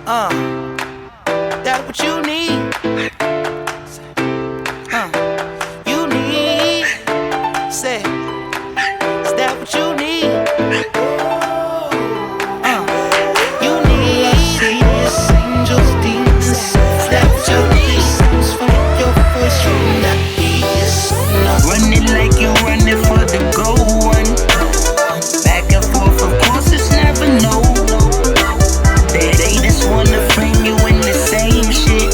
That what you need. You need. Say, is that what you need? You need. Serious angels, demons, that what you need. Sounds from your voice, you not be yourself. Run it like you running for the goal one. Back and forth, of course it's never no. They just wanna frame you in the same shit.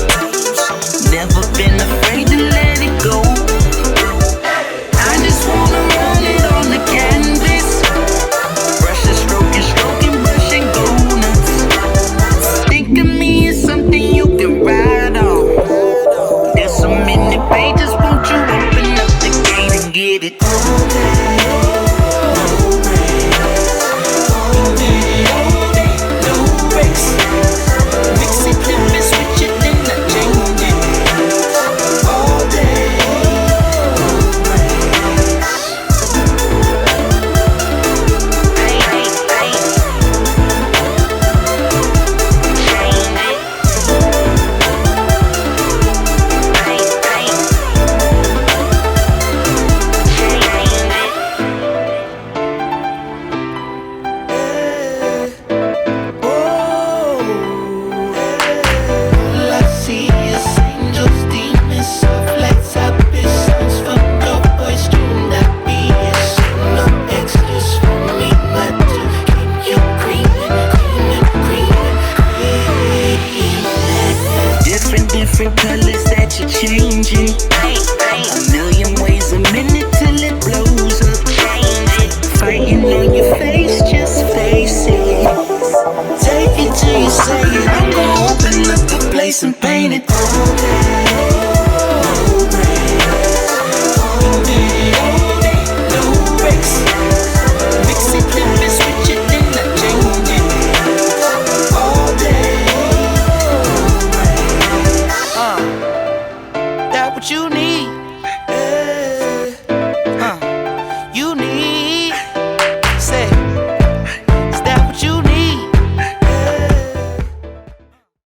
Never been afraid to let it go. I just wanna run it on the canvas. Brush and stroking, brush and go nuts. Think of me as something you can ride on. There's so many pages, won't you open up the gate and get it? All day, no break. All day, no breaks. Mix it, flip it, switch it, then I change it. All day, no breaks. All I see is angels, demons, soft lights up. It sounds from your voice, do not be yourself. No excuse for me not to keep you creaming. Different colors that you're changing. A million ways a minute till it blows up. Fighting on your face, just face it. Take it till you say